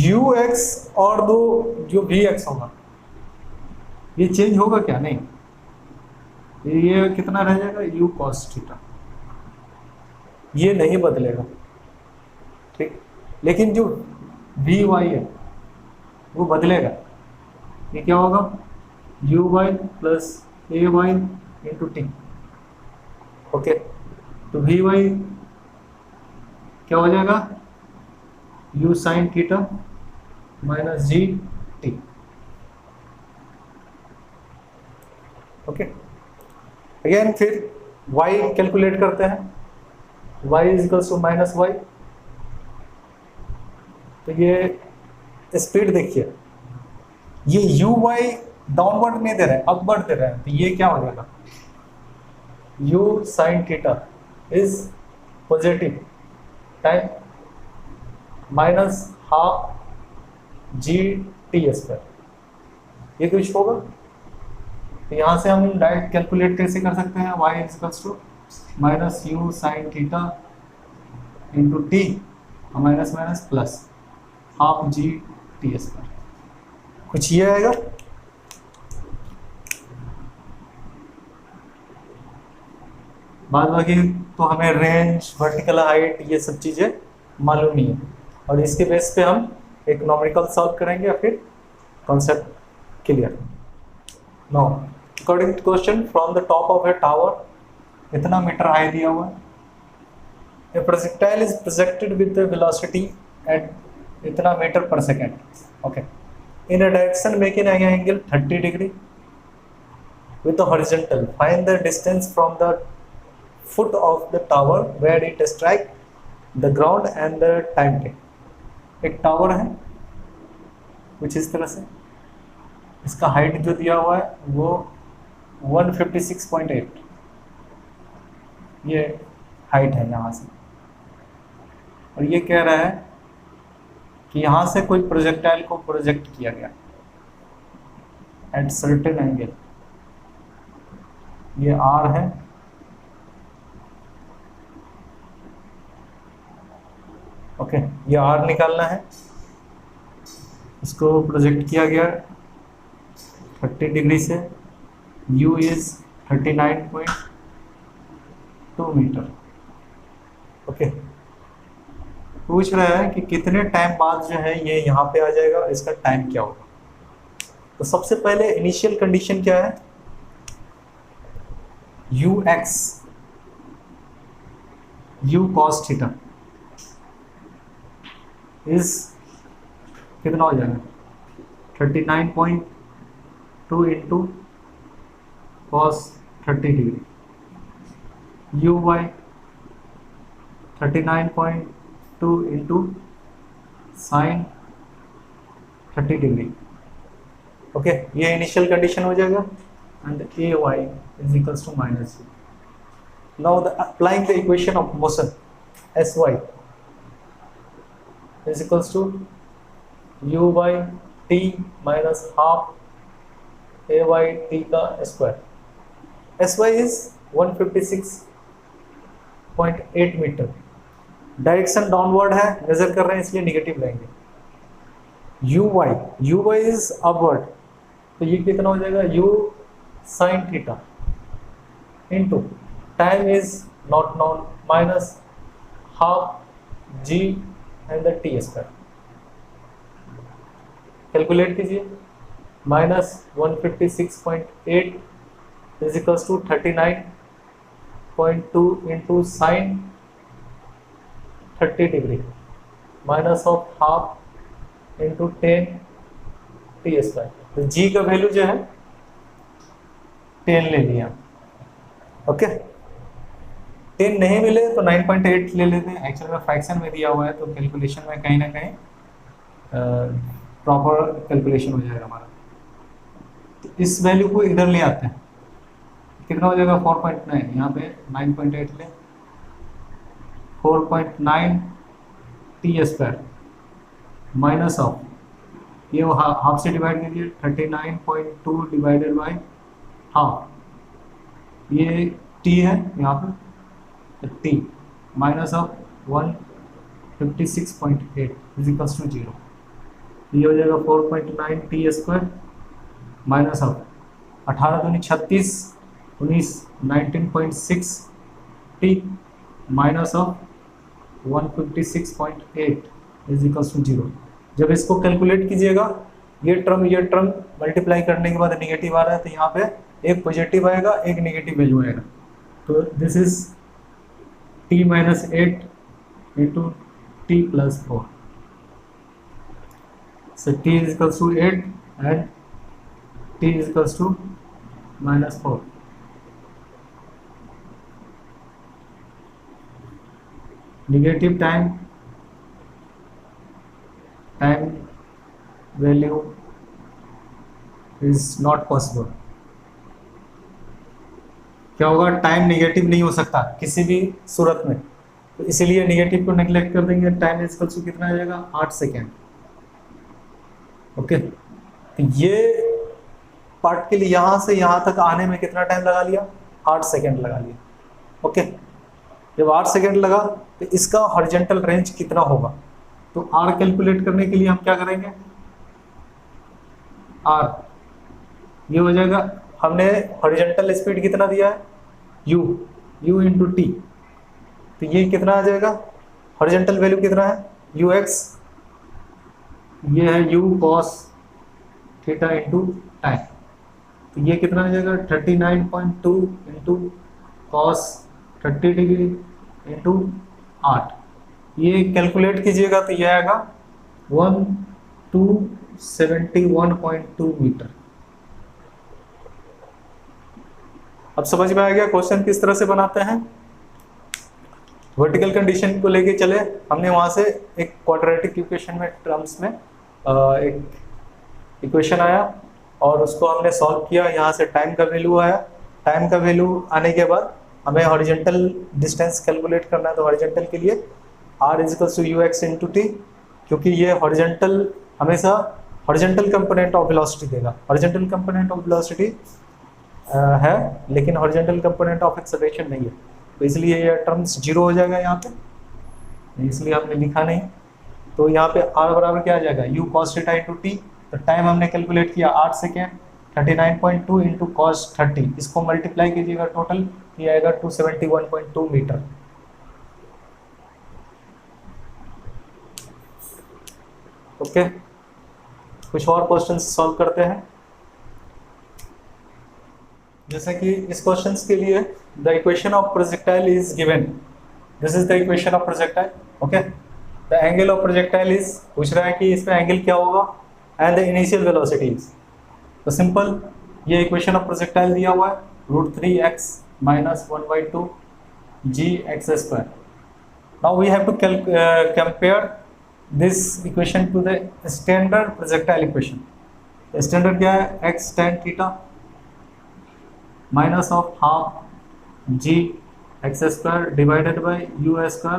ux और दो जो vx होगा ये चेंज होगा क्या, नहीं, ये कितना रह जाएगा, u cos थीटा, ये नहीं बदलेगा। ठीक, लेकिन जो vy है वो बदलेगा। ये क्या होगा, uy plus ay into t, okay. तो वी वाई क्या हो जाएगा, u sine theta minus g t, okay. Again फिर y कैलकुलेट करते हैं, y is equals to minus y. तो ये स्पीड देखिए, ये u y डाउनवर्ड नहीं दे रहे हैं, अपवर्ड दे रहे हैं, तो ये क्या हो जाएगा, u sin theta is positive time minus half g t square, ये कुछ होगा। तो यहाँ से हम डायरेक्ट कैलकुलेट कैसे कर सकते हैं, y equals to minus u sine theta into t, minus minus plus half g t square, कुछ ये आएगा। बाद बाकी तो हमें रेंज, वर्टिकल हाइट, ये सब चीज़ें मालूम नहीं है, और इसके बेस पे हम एक नॉमेरिकल सॉल्व करेंगे या फिर concept clear. Now according to question, from the top of a tower, इतना मीटर हाई दिया हुआ है, a projectile is projected with the velocity at इतना metre per second, okay, in a direction making an angle 30 degree with the horizontal, find the distance from the foot of the tower where it strike the ground and the time take। एक tower है कुछ इस तरह से, इसका height जो दिया हुआ है वो 156.8, ये हाइट है यहाँ से, और ये कह रहा है कि यहाँ से कोई प्रोजेक्टाइल को प्रोजेक्ट किया गया एट सर्टेन एंगल, ये R है, ओके, ये R निकालना है, इसको प्रोजेक्ट किया गया 30 डिग्री से, U इज 39.2 मीटर, ओके। पूछ रहा है कि कितने टाइम बाद जो है ये यहाँ पे आ जाएगा, इसका टाइम क्या होगा। तो सबसे पहले इनिशियल कंडीशन क्या है, ux u cos theta is कितना हो जाएगा 39.2 into cos 30 degree, u by 39.2 into sine 30 degree. Okay, ये इनिशियल कंडीशन हो जाएगा and a y is equals to minus u. Now the applying the equation of motion s y is equals to u by t minus half a by t का square. S y is 156.8 metre. Direction downward है, measure कर रहे हैं इसलिए negative लेंगे। You y is upward, तो ये कितना हो जाएगा u sine theta into time is not known minus half ji and the T square. Calculate कीजिए, minus 156.8 is equals to 39.2 into sine 30 degree minus of half into 10 T square. तो जी का value जो है 10 ले लिया। ओके, 10 नहीं मिले तो 9.8 ले लेते हैं। एक्चुअल में फ्रैक्शन में दिया हुआ है तो कैलकुलेशन में कहीं ना कहीं प्रॉपर कैलकुलेशन हो जाएगा हमारा। तो इस वैल्यू को इधर ले आते हैं, कितना हो जाएगा 4.9, यहाँ पे 9.8 ले, 4.9 टी स्क्वायर माइनस ऑफ ये हाफ से डिवाइड कीजिए 39.2 डिवाइडेड बाई हाफ, ये टी है यहाँ पे t minus of 156.8 is equals to 0। ये हो जाएगा 4.9 टी स्क्वायर माइनस ऑफ 18 दूनी 36, 19 19.6 t minus of 156.8 is equals to 0। जब इसको कैलकुलेट कीजिएगा, ये टर्म मल्टीप्लाई करने के बाद नेगेटिव आ रहा है, तो यहाँ पे एक पॉजिटिव आएगा, एक नेगेटिव वैल्यू आएगा। तो this is T minus 8 into T plus 4। So t is equals to 8 and t is equals to minus 4. Negative time value is not possible. क्या होगा, टाइम नेगेटिव नहीं हो सकता किसी भी सूरत में, तो इसीलिए नेगेटिव को नेग्लेक्ट कर देंगे। टाइम इज इक्वल्स टू कितना आ जाएगा 8 सेकेंड। ओके, तो ये पार्ट के लिए यहाँ से यहाँ तक आने में कितना टाइम लगा लिया, 8 सेकेंड लगा लिया। ओके, जब 8 सेकेंड लगा तो इसका हॉरिजॉन्टल रेंज कितना होगा, तो आर कैलकुलेट करने के लिए हम क्या करेंगे, आर ये हो जाएगा, हमने हॉरिजॉन्टल स्पीड कितना दिया है यू इंटू टी, तो ये कितना आ जाएगा, हॉरिजॉन्टल वैल्यू कितना है यू एक्स, ये है you cos theta into time, तो ये कितना आ जाएगा 39.2 इंटू कॉस 30 डिग्री इंटू 8। ये कैलकुलेट कीजिएगा तो ये आएगा 1271.2 मीटर। अब समझ में आ गया क्वेश्चन किस तरह से बनाते हैं। वर्टिकल कंडीशन को लेके चले, हमने वहां से एक क्वाड्रेटिक इक्वेशन में टर्म्स में एक इक्वेशन आया और उसको हमने सॉल्व किया। यहाँ से टाइम का वैल्यू आया, टाइम का वैल्यू आने के बाद हमें हॉरिजॉन्टल डिस्टेंस कैलकुलेट करना है, तो हॉरिजॉन्टल के लिए r is equals to u x into t, क्योंकि ये हॉरिजॉन्टल हमेशा हॉरिजॉन्टल कंपोनेंट ऑफ वेलोसिटी देगा। हॉरिजॉन्टल कंपोनेंट ऑफ वेलोसिटी है लेकिन हॉरिजॉन्टल कंपोनेंट ऑफ एक्सेलरेशन नहीं है, तो इसलिए ये टर्म्स जीरो हो जाएगा यहाँ पे, इसलिए हमने लिखा नहीं। तो यहाँ पे r बराबर क्या आ जाएगा u cos theta into t, तो टाइम हमने कैलकुलेट किया 8 सेकेंड, 39.2 इंटू कॉस 30, इसको मल्टीप्लाई कीजिएगा टोटल, ये आएगा 271.2 मीटर। ओके, कुछ और क्वेश्चन सॉल्व करते हैं। जैसे कि इस क्वेश्चन के लिए the equation of projectile is given, this is the equation of projectile. Okay, the angle of projectile is, पूछ रहा है कि इसमें एंगल क्या होगा, and the initial velocity is. तो सिंपल, ये इक्वेशन ऑफ प्रोजेक्टाइल दिया हुआ है, √3x - 1/2 gx²। Now we have to compare this equation to the standard projectile equation. Standard क्या है, x tan theta minus of half gx² divided by u²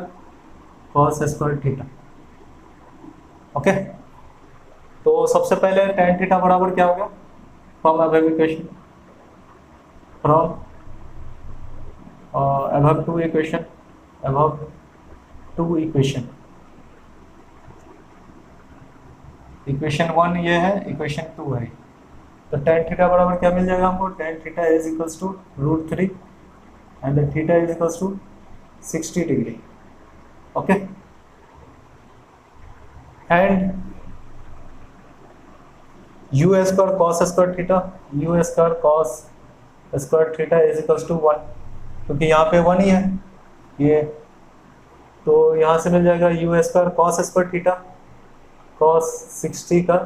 cos² theta. Okay, तो सबसे पहले tan theta बराबर क्या हो गया, from above equation, from above to equation, above to equation, equation 1 ये है, इक्वेशन 2 है। तो tan थीटा बराबर क्या मिल जाएगा हमको, tan theta is equals to √3 and the theta is equals to 60 degree. Okay, and u² cos² theta, u² cos² theta is equals to 1, क्योंकि यहाँ पे 1 ही है ये, तो यहाँ से मिल जाएगा u² cos² थीटा cos 60 का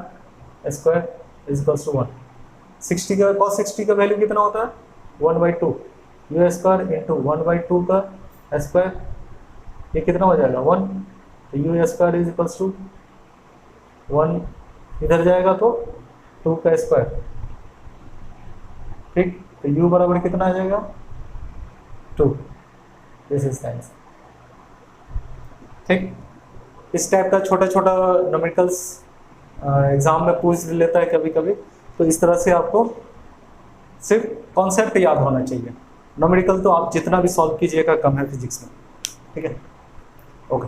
स्क्वायर इज इक्वल्स टू 1। 60 का cos 60 का वैल्यू कितना होता है, 1/2, u² इंटू 1/2 का स्क्वायर, ये कितना हो जाएगा 1, तो u² इज इक्वल्स टू 1, इधर जाएगा तो 2 का स्क्वायर, ठीक, तो u बराबर कितना आ जाएगा 2। This is answer. ठीक, इस टाइप का छोटा छोटा न्यूमेरिकल्स एग्जाम में पूछ लेता है कभी कभी, तो इस तरह से आपको सिर्फ कॉन्सेप्ट याद होना चाहिए। न्यूमेरिकल तो आप जितना भी सॉल्व कीजिएगा कम है फिजिक्स में, ठीक है। Okay,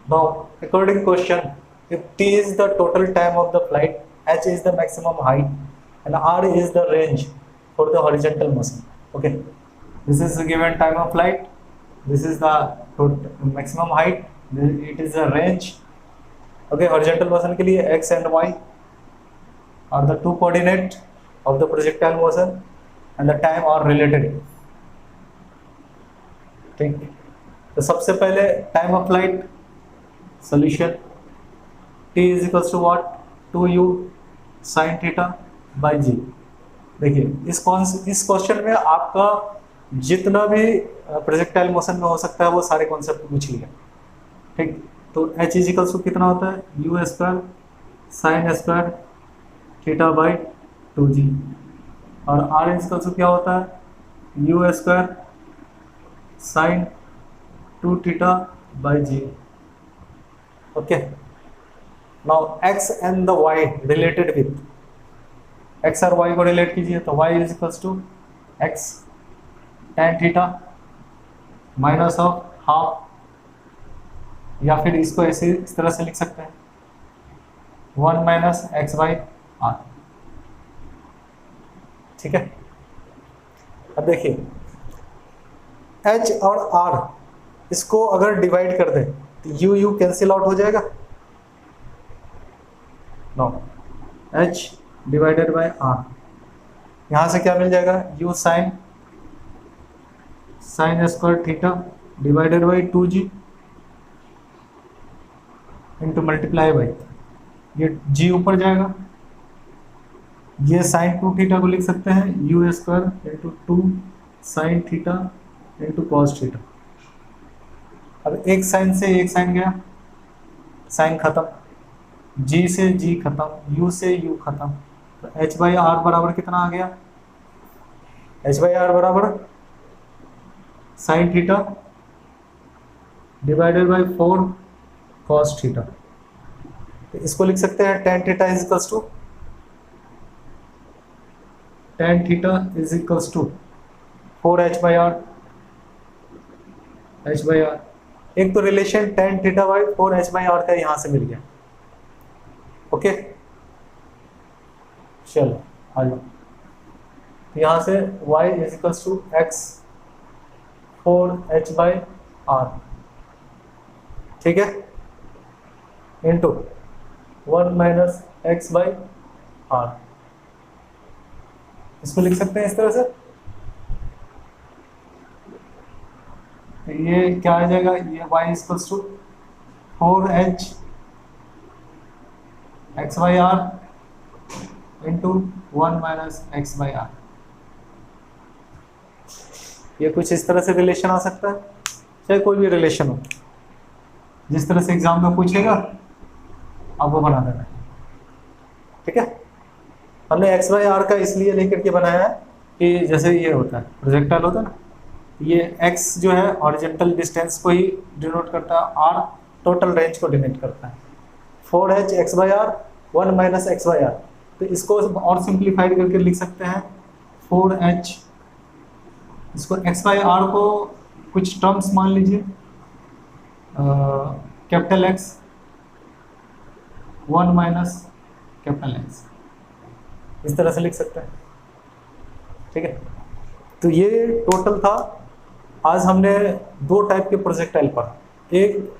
now according question, if t is the total time of the flight, h is the maximum height, and r is the range for the horizontal motion. Okay, this is the given time of flight, this is the maximum height, it is the range. Okay, horizontal motion के लिए x and y are the two coordinate of the projectile motion, and the time are related. ठीक, तो सबसे पहले time of flight, solution t is equals to what, 2u sin theta by g. देखिए इस question में आपका जितना भी प्रोजेक्टाइल मोशन में हो सकता है वो सारे कॉन्सेप्ट पूछ लिया। ठीक, तो h इज इक्वल्स टू कितना होता है, u² sin² theta by 2g, और r इज इक्वल्स टू क्या होता है, u² sin 2 theta by g. Okay, now x and the y related with, x और y को रिलेट कीजिए, तो y is equals to x tan theta minus of half, या फिर इसको ऐसे इस तरह से लिख सकते हैं 1 माइनस x/r। ठीक है, अब देखिए h और r इसको अगर डिवाइड कर दें तो u कैंसिल आउट हो जाएगा, no, h divided by r, यहाँ से क्या मिल जाएगा, u sin square theta divided by 2g into multiply by, ये g ऊपर जाएगा, ये sin 2 थीटा को लिख सकते हैं u² into 2 sin theta into cos theta. अब एक साइन से एक साइन गया, साइन खत्म, g से g खत्म, u से u खत्म, तो h/r बराबर कितना आ गया, h/r बराबर sine theta divided by 4 cos theta. तो इसको लिख सकते हैं tan theta is equals to, tan theta is equals to 4h/r, h/r, एक तो relation tan theta by 4h/r का यहाँ से मिल गया। ओके, चलो आ जाओ, यहाँ से y is equals to x 4h/r, ठीक है, इंटू 1 माइनस x/r, इसको लिख सकते हैं इस तरह से, ये क्या आ जाएगा, ये y equals to 4h x by r into 1 minus x by r. ये कुछ इस तरह से रिलेशन आ सकता है, चाहे कोई भी रिलेशन हो, जिस तरह से एग्जाम में पूछेगा आप वो बना देना। ठीक है, हमने एक्स बाई आर का इसलिए लेकर के बनाया है कि जैसे ये होता है प्रोजेक्टाइल होता है ना, ये x जो है हॉरिजॉन्टल डिस्टेंस को ही डिनोट करता है, r टोटल रेंज को डिनोट करता है। 4h x by r 1 minus x by r, तो इसको और सिंप्लीफाइड करके लिख सकते हैं 4h, इसको x बाई आर को कुछ टर्म्स मान लीजिए, capital X 1 minus capital X, इस तरह से लिख सकते हैं। ठीक है, तो ये टोटल था। आज हमने दो टाइप के प्रोजेक्टाइल पढ़ा, एक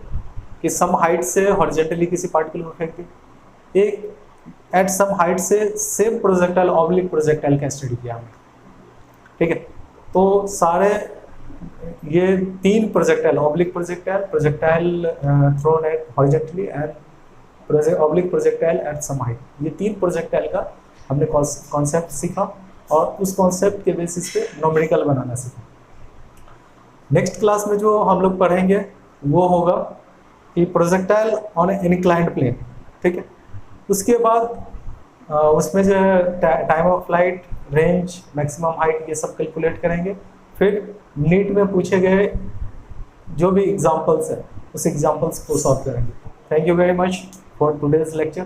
कि सम हाइट से हॉरिजॉन्टली किसी पार्टिकल को फेंक दी, एक एट सम हाइट से सेम प्रोजेक्टाइल ऑब्लिक प्रोजेक्टाइल का स्टडी किया हमने। ठीक है, तो सारे ये तीन projectile, oblique projectile, projectile thrown at horizontally and oblique projectile at some height, ये तीन प्रोजेक्टाइल का हमने कॉन्सेप्ट सीखा और उस कॉन्सेप्ट के बेसिस पे न्यूमेरिकल बनाना सीखा। नेक्स्ट क्लास में जो हम लोग पढ़ेंगे वो होगा कि प्रोजेक्टाइल ऑन इनक्लाइंड प्लेन। ठीक है, उसके बाद उसमें जो है time of flight, range, maximum height, ये सब कैलकुलेट करेंगे। फिर नीट में पूछे गए जो भी एग्जाम्पल्स है उस एग्जाम्पल्स को सॉल्व करेंगे। Thank you very much for today's lecture.